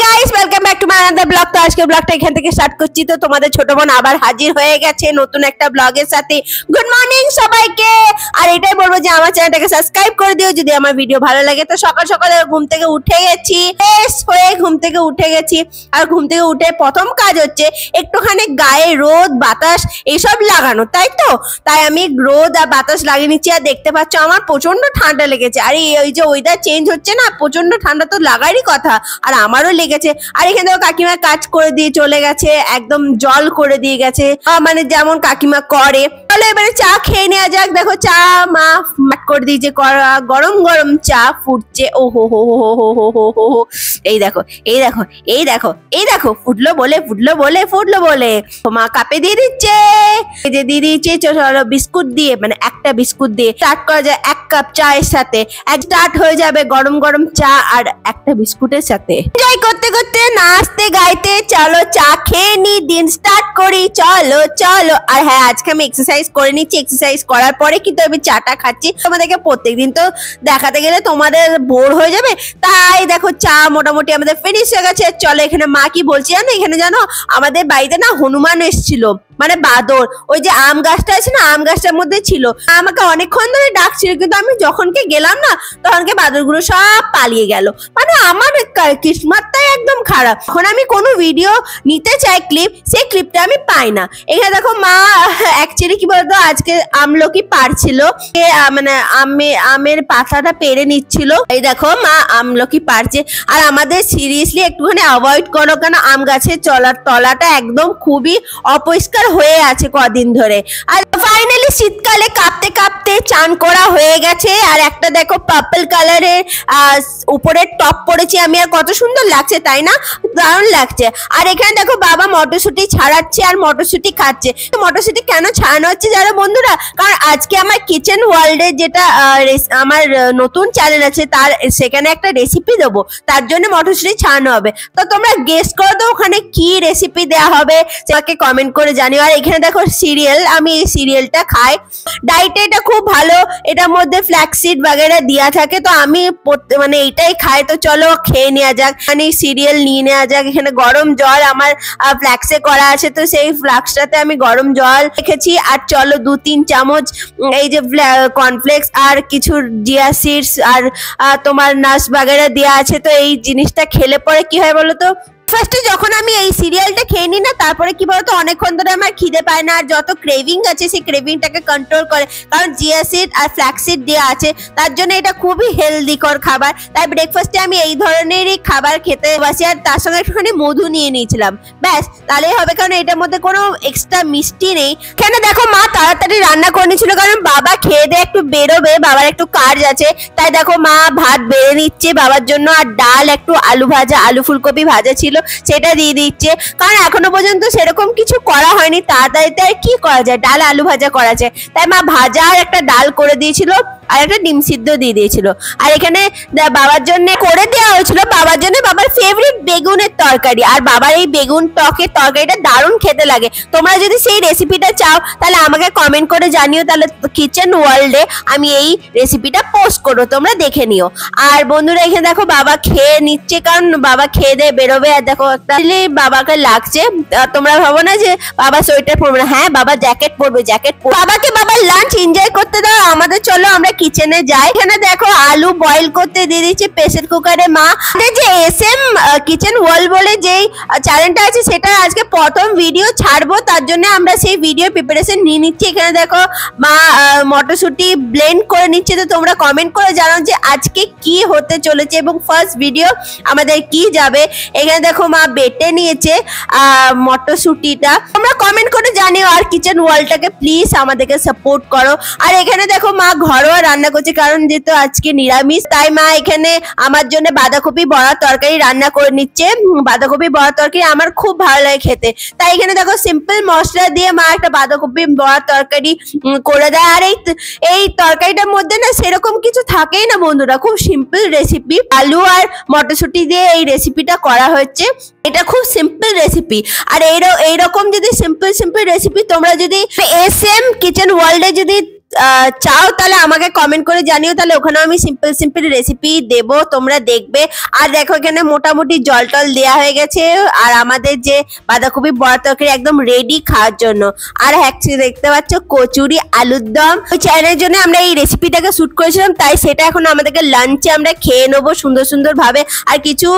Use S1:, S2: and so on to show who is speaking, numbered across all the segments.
S1: Guys welcome back to my another blog. তো আজকে ব্লগটা এখান থেকে স্টার্ট করছি। তো তোমাদের ছোট বোন আবার হাজির হয়ে গেছে নতুন একটা ব্লগের সাথে। গুড মর্নিং সবাইকে। আর এটাই বলবো যে আমার চ্যানেলটাকে সাবস্ক্রাইব করে দিও যদি আমার ভিডিও ভালো লাগে। তো সকাল সকাল ঘুম থেকে উঠে গেছি, ফ্রেশ হয়ে ঘুম থেকে উঠে গেছি। আর ঘুম থেকে উঠে প্রথম কাজ হচ্ছে একটুখানি গায়ে রোদ বাতাস এইসব লাগানো, তাই তো। তাই আমি রোদ আর বাতাস লাগিয়ে নিচ্ছি। আর দেখতে পাচ্ছ আমার প্রচন্ড ঠান্ডা লেগেছে। আর এই যে ওয়েদার চেঞ্জ হচ্ছে না, প্রচন্ড ঠান্ডা তো লাগারই কথা, আর আমারও লেগেছে। আর এখানে দেখো কাকিমা কাজ করে দিয়ে চলে গেছে, একদম জল করে দিয়ে গেছে, মানে যেমন কাকিমা করে। তাহলে এবারে চা খেয়ে নেওয়া যাক। দেখো চা মা করে দিয়েছে, গরম গরম চা ফুটছে। ও হো হো হো হো হো হো হো হো। এই দেখো এই দেখো এই দেখো এই দেখো, ফুটলো বলে ফুটলো বলে ফুটলো বলে মা কাপে দিয়ে দিচ্ছে। এই যে দিয়ে দিয়েছে চলো বিস্কুট দিয়ে, মানে একটা বিস্কুট দিয়ে স্টার্ট করা যায় এক কাপ চায়ের সাথে। স্টার্ট হয়ে যাবে গরম গরম চা আর একটা বিস্কুটের সাথে। এনজয় করতে করতে নাচতে গাইতে চলো চা খেয়ে নি, দিন স্টার্ট করি চলো চলো। আর হ্যাঁ, আজকে আমি এক্সারসাইজ করে নিচ্ছি। এক্সারসাইজ করার পরে কিন্তু আমি চাটা খাচ্ছি। তোমাদেরকে প্রত্যেকদিন তো দেখাতে গেলে তোমাদের বোর হয়ে যাবে, তাই দেখো চা মোটামুটি আমাদের ফিনিশ হয়ে গেছে। চলো এখানে মা কি বলছি জানো, এখানে জানো আমাদের বাড়িতে না হনুমান এসেছিল, মানে বাদর। ওই যে আম গাছটা আছে না, আম গাছটার মধ্যে ছিল। আমাকে অনেকক্ষণ ধরে ডাকছিল, কিন্তু আমি যখনকে গেলাম না তখনকে বাদরগুলো সব পালিয়ে গেল। মানে আমার কিসমতটাই একদম খারাপ। এখন আমি কোনো ভিডিও নিতে চাই ক্লিপ, সেই ক্লিপটা আমি পাই না। এখানে দেখো মা অ্যাকচুয়ালি কি বলতো, আজকে আমলকি পারছিল, মানে আমের পাতাটা পেরে নিচ্ছিল। এই দেখো মা আমলকি পারছে। আর আমাদের সিরিয়াসলি একটুখানি অ্যাভয়েড করো, কেন আম গাছের তলাটা একদম খুবই অপরিষ্কার হয়ে আছে কদিন ধরে। আর ফাইনালি শীতকালে কাঁপতে কাঁপতে চান করা হয়ে গেছে। আর একটা দেখো পার্পল কালারের উপরের টপ পরেছি আমি, আর কত সুন্দর লাগছে তাই না, দারুণ লাগছে। আর এখানে দেখো বাবা মটরশুঁটি ছাড়াচ্ছে আর মটরশুঁটি খাচ্ছে। মটরশুঁটি কেন ছাড়ানো হচ্ছে জানো বন্ধুরা, কারণ আজকে আমার কিচেন ওয়ার্ল্ডের যেটা আমার নতুন চ্যানেল আছে, তার সেখানে একটা রেসিপি দেবো, তার জন্য মটরশুঁটি ছাড়ানো হবে। তো তোমরা গেস করো তো ওখানে কি রেসিপি দেওয়া হবে, আমাকে কমেন্ট করে জানিও। আর এখানে দেখো সিরিয়াল, আমি এই সিরিয়ালটা খাই ডায়েটে, এটা খুব ভালো, এটার মধ্যে ফ্ল্যাক্সিড বাগেরা দেওয়া থাকে। তো আমি মানে এইটাই খাই। তো চলো খেয়ে নেওয়া যাক, মানে সিরিয়াল নিয়ে নেওয়া যাক। এখানে গরম জল আমার ফ্ল্যাক্সে করা আছে, তো সেই ফ্লাক্সটাতে আমি গরম জল রেখেছি। আর চলো 2-3 চামচ এই যে কর্নফ্লেক্স আর কিছু জিয়া সিডস আর তোমার নাটস বাগেরা দেওয়া আছে। তো এই জিনিসটা খেলে পরে কি হয় বলো তো, ফার্স্টে যখন আমি এই সিরিয়ালটা খেয়ে নিই না, তারপরে কি বলতো অনেকক্ষণ ধরে আমার খিদে পায় না, আর যত ক্রেভিং আছে সেই ক্রেভিংটাকে কন্ট্রোল করে, কারণ জিয়া সিড আর ফ্ল্যাক্সিড দেওয়া আছে, তার জন্য এটা খুবই হেলদিকর খাবার। তাই ব্রেকফাস্টে আমি এই ধরনেরই খাবার খেতে বাসি। আর তার সঙ্গে একটুখানি মধু নিয়ে নিয়েছিলাম, ব্যাস তাহলেই হবে, কারণ এটার মধ্যে কোনো এক্সট্রা মিষ্টি নেই। এখানে দেখো মা তাড়াতাড়ি রান্না করে নিয়েছিল, কারণ বাবা খেয়ে দিয়ে একটু বেরোবে, বাবার একটু কাজ আছে। তাই দেখো মা ভাত বেড়ে নিচ্ছে বাবার জন্য, আর ডাল একটু আলু ভাজা, আলু ফুলকপি ভাজা ছিল সেটা দিয়ে দিচ্ছে, কারণ এখনো পর্যন্ত সেরকম কিছু করা হয়নি। তাড়াতাড়িতে আর কি করা যায়, ডাল আলু ভাজা করা যায়, তাই মা ভাজা আর একটা ডাল করে দিয়েছিল, আর একটা ডিম সিদ্ধ দিয়ে দিয়েছিল। আর এখানে বাবার জন্য করে দেওয়া হয়েছিল, বাবার জন্য বাবার ফেভারিট বেগুনের তরকারি। আর বাবার এই বেগুন টকের তরকারিটা দারুণ খেতে লাগে। তোমরা যদি সেই রেসিপিটা চাও তাহলে আমাকে কমেন্ট করে জানিও, তাহলে কিচেন ওয়ার্ল্ডে আমি এই রেসিপিটা পোস্ট করবো, তোমরা দেখে নিও। আর বন্ধুরা এখানে দেখো বাবা খেয়ে নিচ্ছে, কারণ বাবা খেয়ে দিয়ে বেরোবে। আর দেখো একটা বাবাকে লাগছে, তোমরা ভাবো না যে বাবা সোয়েটার পরবে না, হ্যাঁ বাবা জ্যাকেট পরবে, বাবাকে বাবার লাঞ্চ এনজয় করতে দাও। আমাদের চলো আমরা কিচেনে যাই। এখানে দেখো আলু বয়েল করতে দিয়ে দিচ্ছে প্রেসার কুকারে মা। যে SM কিচেন ওয়ার্ল্ড বলে যেই চ্যানেলটা আছে, সেটা আজকে প্রথম ভিডিও ছাড়বো, তার জন্য আমরা সেই ভিডিও প্রিপারেশন নিয়ে নিচ্ছি। এখানে দেখো মা মটরশুঁটি ব্লেন্ড করে নিচ্ছে। তো তোমরা কমেন্ট করে জানাও যে আজকে কি হতে চলেছে এবং ফার্স্ট ভিডিও আমাদের কি যাবে। এখানে দেখো মা বেটে নিয়েছে মটরশুঁটিটা, তোমরা কমেন্ট করে জানিও। আর কিচেন ওয়ার্ল্ডটাকে প্লিজ আমাদেরকে সাপোর্ট করো। আর এখানে দেখো মা ঘরোয়া রান্না করছে, কারণ যেহেতু আজকে নিরামিষ, তাই মা এখানে আমার জন্য বাঁধাকপি বড়া তরকারি রান্না করে নিচ্ছে। বাঁধাকপি বড়া তরকারি আমার খুব ভালো লাগে খেতে, তাই এখানে দেখো সিম্পল মশলা দিয়ে মা একটা বাঁধাকপি বড়া তরকারি করে দেয়। আর এই তরকারিটার মধ্যে না সেরকম কিছু থাকেই না বন্ধুরা, খুব সিম্পল রেসিপি, আলু আর মটরশুঁটি দিয়ে এই রেসিপিটা করা হচ্ছে। এটা খুব সিম্পল রেসিপি। আর এইরকম যদি সিম্পল রেসিপি তোমরা যদি SM কিচেন ওয়ার্ল্ডে যদি চাও তাহলে আমাকে কমেন্ট করে জানিও, তাহলে ওখানে আমি সিম্পল সিম্পল রেসিপি দেব, তোমরা দেখবে। আর দেখো এখানে মোটামুটি জল টল দেওয়া হয়ে গেছে, আর আমাদের যে বাঁধাকপি বড়া তরকারি একদম রেডি খাওয়ার জন্য। আর দেখতে পাচ্ছ কচুরি আলুর দম। ওই চ্যানেলের জন্য আমরা এই রেসিপিটাকে শুট করেছিলাম, তাই সেটা এখন আমাদেরকে লাঞ্চে আমরা খেয়ে নেবো সুন্দর সুন্দর ভাবে। আর কিছু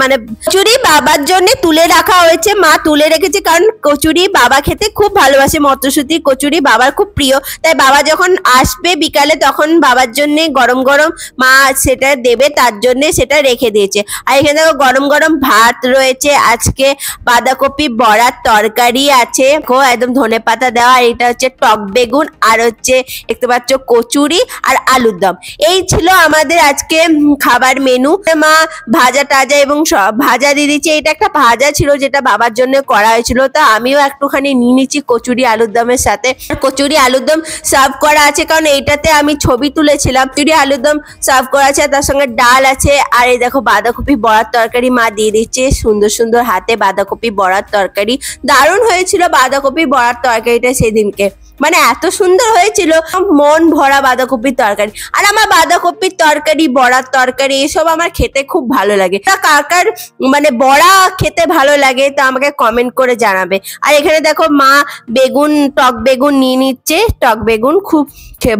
S1: মানে কচুরি বাবার জন্য তুলে রাখা হয়েছে, মা তুলে রেখেছে, কারণ কচুরি বাবা খেতে খুব ভালোবাসে, মটরশুঁটি কচুরি বাবার খুব প্রিয়। তাই বাবা যখন আসবে বিকালে তখন বাবার জন্য গরম গরম মা সেটা দেবে, তার জন্য সেটা রেখে দিয়েছে। আর এখানে দেখো গরম গরম ভাত রয়েছে, আজকে বাঁধাকপি বড়ার তরকারি আছে, একদম ধনেপাতা দেওয়া। আর এটা হচ্ছে টক বেগুন, আর হচ্ছে দেখতে পাচ্ছ কচুরি আর আলুর দম। এই ছিল আমাদের আজকে খাবার মেনু। মা ভাজা টাজা এবং ভাজা দিয়ে দিচ্ছে, এটা একটা ভাজা ছিল যেটা বাবার জন্য করা হয়েছিল, তা আমিও একটুখানি নিয়ে নিচ্ছি কচুরি আলুর দমের সাথে। কচুরি আলুর দম সার্ভ করা আছে, কারণ এইটাতে আমি ছবি তুলেছিলাম। কচুরি আলুর দম সার্ভ করা আছে, তার সঙ্গে ডাল আছে। আর এই দেখো বাঁধাকপি বড়ার তরকারি মা দিয়ে দিচ্ছে, সুন্দর সুন্দর হাতে বাঁধাকপি বড়ার তরকারি। দারুণ হয়েছিল বাঁধাকপি বড়ার তরকারিটা সেদিনকে, মানে এত সুন্দর হয়েছিল, মন ভরা বাঁধাকপির তরকারি। আর আমার বাঁধাকপির তরকারি বড়ার তরকারি এসব আমার খেতে খুব ভালো লাগে। তা কার কার মানে বড়া খেতে ভালো লাগে তা আমাকে কমেন্ট করে জানাবে। আর এখানে দেখো মা বেগুন, টক বেগুন নিয়ে নিচ্ছে, টক বেগুন খুব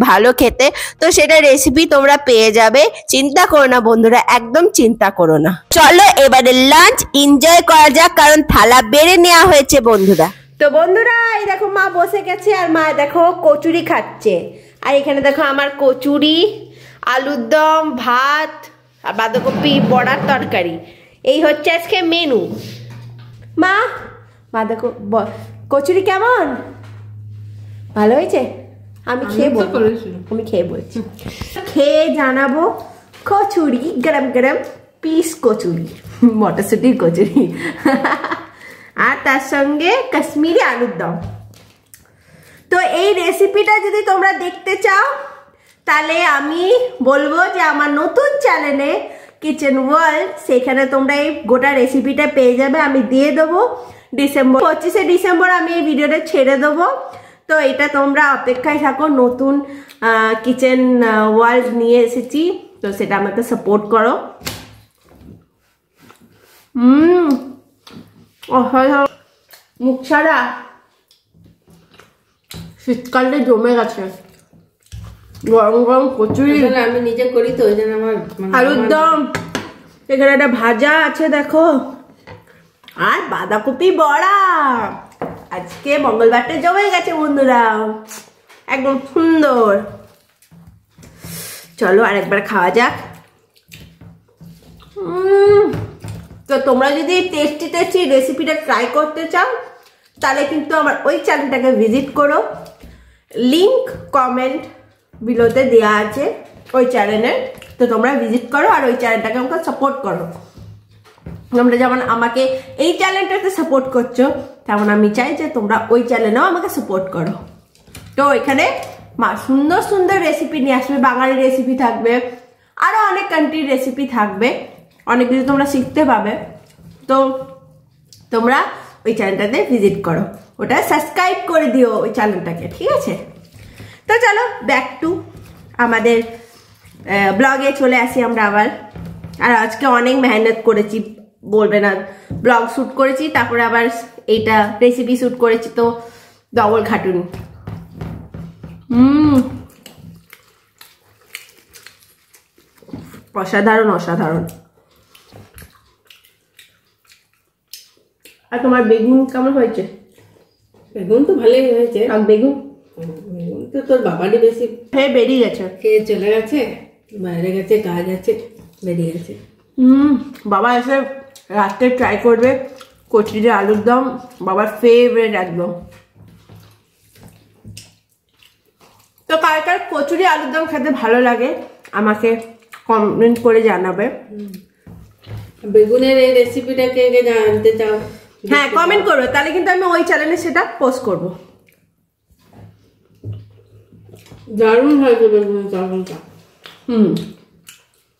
S1: ভালো খেতে, তো সেটা রেসিপি তোমরা পেয়ে যাবে, চিন্তা করো না বন্ধুরা, একদম চিন্তা করো না। চলো এবারে লাঞ্চ এনজয় করা যাক, কারণ থালা বেড়ে নেওয়া হয়েছে বন্ধুরা। তো বন্ধুরা এই দেখো মা বসে গেছে, আর মা দেখো কচুরি খাচ্ছে। আর এখানে দেখো আমার কচুরি, আলুর দম, ভাত আর বাঁধাকপি বড়ার তরকারি, এই হচ্ছে আজকে মেনু। মা মা দেখো কচুরি কেমন, ভালো হয়েছে? আমি খেয়ে বলবো, আমি খেয়ে বলছি, খেয়ে জানাবো। কচুরি গরম গরম পিস কচুরি, মটরশুটির কচুরি আর তার সঙ্গে কাশ্মীরি আলুর দম। তো এই রেসিপিটা যদি তোমরা দেখতে চাও তাহলে আমি বলবো যে আমার নতুন চ্যানেলে কিচেন ওয়ার্ল্ড, সেখানে তোমরা এই গোটা রেসিপিটা পেয়ে যাবে। আমি দিয়ে দেবো ডিসেম্বর 25শে ডিসেম্বর আমি এই ভিডিওটা ছেড়ে দেবো। তো এটা তোমরা অপেক্ষায় থাকো, নতুন কিচেন ওয়ার্ল্ড নিয়ে এসেছি, তো সেটা আমাকে সাপোর্ট করো। মুখ ছাড়া শীতকালে জমে গেছে, গরম গরম কচুরি
S2: আমি নিজে করি তো ওই জন্য আমার
S1: আলুর দম, এখানে একটা ভাজা আছে দেখো, আর বাঁধাকপি বড়া। আজকে মঙ্গলবারটা জমে গেছে বন্ধুরা, একদম সুন্দর। চলো আরেকবার খাওয়া যাক। তো তোমরা যদি টেস্টি টেস্টি রেসিপিটা ট্রাই করতে চাও তাহলে কিন্তু আমার ওই চ্যানেলটাকে ভিজিট করো, লিংক কমেন্ট বিলোতে দেওয়া আছে ওই চ্যানেলের, তো তোমরা ভিজিট করো আর ওই চ্যানেলটাকে আমাকে সাপোর্ট করো। তোমরা যেমন আমাকে এই চ্যানেলটাতে সাপোর্ট করছো, তেমন আমি চাই যে তোমরা ওই চ্যানেলেও আমাকে সাপোর্ট করো। তো এখানে মা সুন্দর সুন্দর রেসিপি নিয়ে আসবে, বাঙালি রেসিপি থাকবে, আরও অনেক কান্ট্রির রেসিপি থাকবে, অনেক কিছু তোমরা শিখতে পাবে। তো তোমরা ওই চ্যানেলটাতে ভিজিট করো, ওটা সাবস্ক্রাইব করে দিও ওই চ্যানেলটাকে, ঠিক আছে? তো চলো ব্যাক টু আমাদের ব্লগে চলে আসি আমরা আবার। আর আজকে অনেক মেহনত করেছি, বলবে না, ব্লগ শ্যুট করেছি, তারপরে আবার এইটা রেসিপি শ্যুট করেছি, তো ডবল খাটুনি। অসাধারণ অসাধারণ। আর তোমার বেগুন কেমন হয়েছে?
S2: বেগুন তো ভালোই হয়েছে।
S1: আর বেগুন
S2: বেগুন তো তোর বাবারই বেশি
S1: খেয়ে বেরিয়ে গেছে,
S2: খেয়ে চলে গেছে, বাইরে গেছে, কাজ আছে, বেরিয়ে গেছে।
S1: বাবা এসে রাত্রে ট্রাই করবে কচুরি আলুর দম, বাবার ফেভারিট একদম। তো কার কার কচুরি আলুর দম খেতে ভালো লাগে আমাকে কমেন্ট করে জানাবে।
S2: বেগুনের এই রেসিপিটা কে কে জানতে চাও,
S1: হ্যাঁ কমেন্ট করবে, তাহলে কিন্তু আমি ওই চ্যানেলে সেটা পোস্ট করব।
S2: দারুণ হয়েছে বেগুনের তরকারিটা।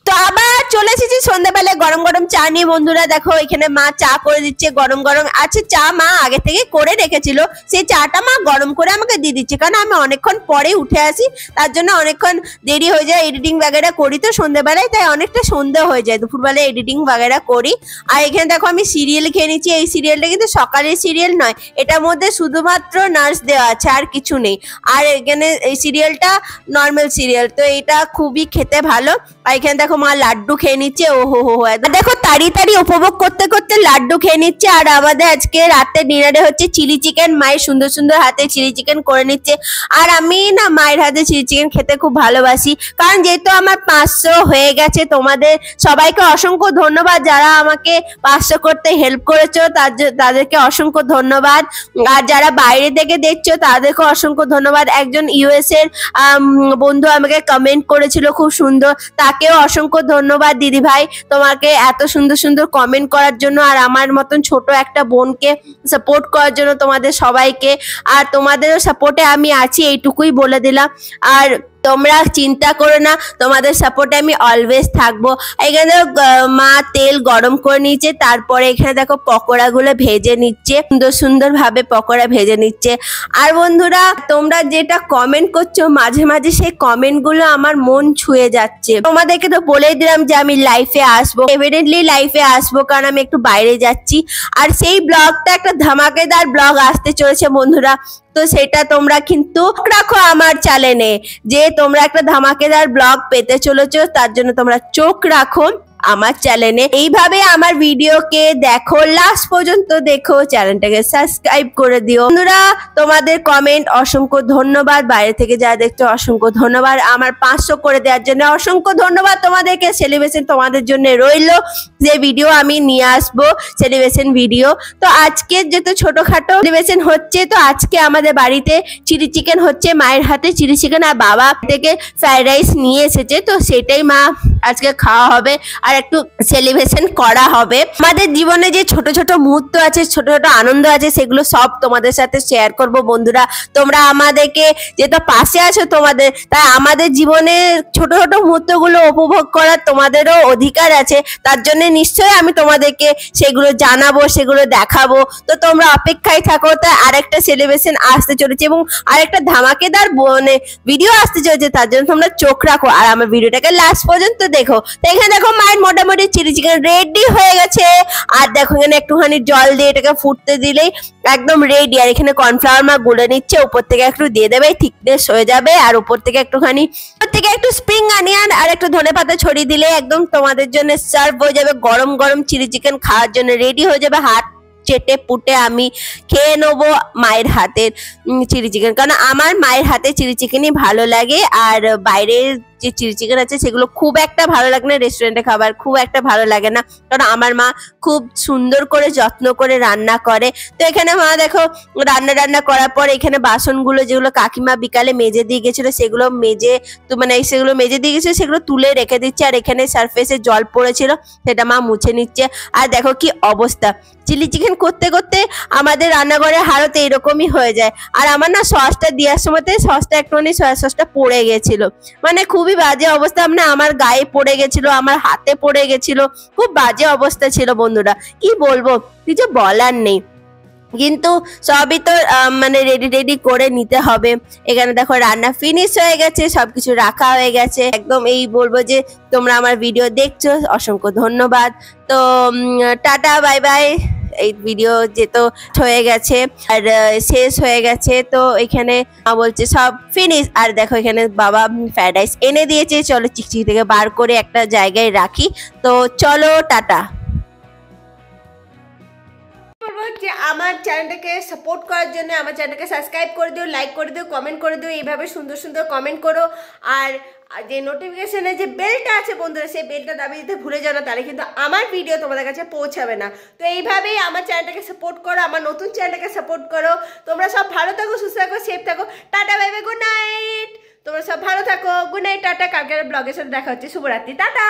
S1: তো আবার চলে এসেছি সন্ধ্যাবেলায় গরম গরম চা নিয়ে। বন্ধুরা দেখো এখানে মা চা করে দিচ্ছে গরম গরম। আচ্ছা, চা মা আগে থেকে করে রেখেছিল, সেই চাটা মা গরম করে আমাকে দিয়ে দিচ্ছে, কারণ আমি অনেকক্ষণ পরে উঠে আসি, তার জন্য অনেকক্ষণ দেরি হয়ে যায়। এডিটিং বাগেরা করি তো সন্ধ্যাবেলায়, তাই অনেকটা সন্ধ্যা হয়ে যায়, দুপুরবেলায় এডিটিং বাগেরা করি। আর এখানে দেখো আমি সিরিয়াল খেয়ে নিচ্ছি। এই সিরিয়ালটা কিন্তু সকালের সিরিয়াল নয়, এটার মধ্যে শুধুমাত্র নার্স দেওয়া আছে, আর কিছু নেই। আর এখানে এই সিরিয়ালটা নর্মাল সিরিয়াল, তো এটা খুবই খেতে ভালো। আর এখানে দেখো মা লাড্ডু খেয়ে নিচ্ছে। ও হো হো, দেখো তাড়ি উপভোগ করতে করতে লাড্ডু খেয়ে নিচ্ছে। আর আমাদের আজকে রাতে ডিনারে হচ্ছে চিলি চিকেন। মায়ের সুন্দর সুন্দর হাতে চিলি চিকেন করে নিচ্ছে। আর আমি না মায়ের হাতে চিলি চিকেন খেতে খুব ভালোবাসি, কারণ যেহেতু আমার 500 হয়ে গেছে। তোমাদের সবাইকে অসংখ্য ধন্যবাদ যারা আমাকে 500 করতে হেল্প করেছো, তাদেরকে অসংখ্য ধন্যবাদ। আর যারা বাইরে থেকে দেখছো তাদেরকে অসংখ্য ধন্যবাদ। একজন ইউএস এর বন্ধু আমাকে কমেন্ট করেছিল খুব সুন্দর, তাকেও অসংখ্য ধন্যবাদ দিদি ভাই, তোমাকে এত সুন্দর সুন্দর কমেন্ট করার জন্য, আর আমার মতন ছোট একটা বোনকে সাপোর্ট করার জন্য তোমাদের সবাইকে। আর তোমাদেরও সাপোর্টে আমি আছি, এইটুকুই বলে দিলাম। আর তোমরা চিন্তা করো না, তোমাদের সাপোর্টে আমি অলওয়েজ থাকবো। এখানে মা তেল গরম করে নিচ্ছে, তারপরে এখানে দেখো পকোড়া গুলো ভেজে নিচ্ছে, সুন্দর সুন্দর ভাবে পকোড়া ভেজে নিচ্ছে। আর বন্ধুরা তোমরা যেটা কমেন্ট করছো মাঝে মাঝে, সেই কমেন্ট গুলো আমার মন ছুঁয়ে যাচ্ছে। তোমাদেরকে তো বলেই দিলাম যে আমি লাইফে আসবো, এভিডেন্টলি লাইফে আসবো, কারণ আমি একটু বাইরে যাচ্ছি। আর সেই ব্লগটা একটা ধামাকেদার ব্লগ আসতে চলেছে বন্ধুরা, তো সেটা তোমরা কিন্তু রাখো আমার চ্যানেলে, যে তোমরা একটা ধামাকেদার ব্লগ পেতে চলেছো, তার জন্য তোমরা চোখ রাখো আমার চ্যানেলে। এইভাবে আমার ভিডিওকে দেখো, লাস্ট পর্যন্ত দেখো, চ্যানেলটাকে সাবস্ক্রাইব করে দিও। বন্ধুরা তোমাদের কমেন্ট অসংখ্য ধন্যবাদ, বাইরে থেকে যারা দেখছো অসংখ্য ধন্যবাদ, আমার 500 করে দেওয়ার জন্য অসংখ্য ধন্যবাদ তোমাদেরকে। সেলিব্রেশন তোমাদের জন্য রইলো, যে ভিডিও আমি নিয়ে আসবো সেলিব্রেশন ভিডিও। তো আজকে যেহেতু ছোটখাটো সেলিব্রেশন হচ্ছে, তো আজকে আমাদের বাড়িতে চিলি চিকেন হচ্ছে, মায়ের হাতে চিলি চিকেন, আর বাবা থেকে ফ্রাইড রাইস নিয়ে এসেছে, তো সেটাই মা আজকে খাওয়া হবে আর একটু সেলিব্রেশন করা হবে। আমাদের জীবনে যে ছোট ছোট মুহূর্ত আছে, ছোট ছোট আনন্দ আছে, সেগুলো সব তোমাদের সাথে শেয়ার করব বন্ধুরা। তোমরা আমাদেরকে যেহেতু পাশে আছো তোমাদের, তাই আমাদের জীবনে ছোট ছোট মুহূর্তগুলো উপভোগ করার তোমাদেরও অধিকার আছে, তার জন্য নিশ্চয়ই আমি তোমাদেরকে সেগুলো জানাবো, সেগুলো দেখাবো। তো তোমরা অপেক্ষায় থাকো, তাই আরেকটা সেলিব্রেশন আসতে চলেছে এবং আরেকটা ধামাকেদার ভিডিও আসতে চলেছে, তার জন্য তোমরা চোখ রাখো আর আমার ভিডিওটাকে লাস্ট পর্যন্ত দেখো। তো এখানে দেখো মায়ের মোটামুটি চিলি চিকেন রেডি হয়ে গেছে। আর দেখো এখানে একটুখানি জল দিয়ে এটাকে ফুটতে দিলেই একদম রেডি। আর এখানে কর্নফ্লাওয়ার মা গুলে নিচ্ছে, উপর থেকে একটু দিয়ে দেবে, থিকনেস হয়ে যাবে। আর উপর থেকে একটুখানি একটু স্প্রিং অনিয়ন আর একটু ধনেপাতা ছড়িয়ে দিলে একদম তোমাদের জন্য সার্ভ হয়ে যাবে। গরম গরম চিলি চিকেন খাওয়ার জন্য রেডি হয়ে যাবে। হাত চেটে পুটে আমি খেয়ে নেবো মায়ের হাতের চিলি চিকেন, কারণ আমার মায়ের হাতে চিলি চিকেনই ভালো লাগে। আর বাইরের যে চিলি চিকেন আছে সেগুলো খুব একটা ভালো লাগে না, রেস্টুরেন্টে খাবার খুব একটা ভালো লাগে না, কারণ আমার মা খুব সুন্দর করে যত্ন করে রান্না করে। তো এখানে মা দেখো রান্না করার পর এখানে বাসনগুলো যেগুলো কাকিমা বিকালে মেজে দিয়ে গেছিলো, সেগুলো মেজে দিয়ে গেছিলো, সেগুলো তুলে রেখে দিচ্ছে। আর এখানে সারফেসে জল পড়েছিল, সেটা মা মুছে নিচ্ছে। আর দেখো কি অবস্থা, চিলি চিকেন করতে করতে আমাদের রান্নাঘরের হালত এরকমই হয়ে যায়। আর আমার না সসটা দেওয়ার সময়তে সসটা একটুখানি সয়া সসটা পড়ে গেছিল, মানে খুবই বাজে অবস্থা, মানে আমার গায়ে পড়ে গেছিল, আমার হাতে পড়ে গেছিল, খুব বাজে অবস্থা ছিল বন্ধুরা। কি বলবো, কিছু বলার নেই, কিন্তু সবই তো মানে রেডি করে নিতে হবে। এখানে দেখো রান্না ফিনিশ হয়ে গেছে, সবকিছু রাখা হয়ে গেছে। একদম এই বলবো যে তোমরা আমার ভিডিও দেখছো, অসংখ্য ধন্যবাদ। তো টাটা, বাই বাই। এই ভিডিও যেহেতু হয়ে গেছে আর শেষ হয়ে গেছে, তো এখানে বলছে সব ফিনিশ। আর দেখো এখানে বাবা ফ্রাইড রাইস এনে দিয়েছে, চলো চিকচিকি থেকে বার করে একটা জায়গায় রাখি। তো চলো টাটা। যে আমার চ্যানেলটাকে সাপোর্ট করার জন্য আমার চ্যানেলটাকে সাবস্ক্রাইব করে দিও, লাইক করে দিও, কমেন্ট করে দিও, এইভাবে সুন্দর সুন্দর কমেন্ট করো। আর যে নোটিফিকেশনের যে বেলটা আছে বন্ধুরা, সেই বেলটা দাবিয়ে দিতে ভুলে যাও না, তাহলে কিন্তু আমার ভিডিও তোমাদের কাছে পৌঁছাবে না। তো এইভাবেই আমার চ্যানেলটাকে সাপোর্ট করো, আমার নতুন চ্যানেলটাকে সাপোর্ট করো। তোমরা সব ভালো থাকো, সুস্থ থাকো, সেফ থাকো। Tata, bye bye, good night. তোমরা সব ভালো থাকো, গুড নাইট, টাটা। কালকের ব্লগের সাথে দেখা হচ্ছে, শুভরাত্রি, টাটা।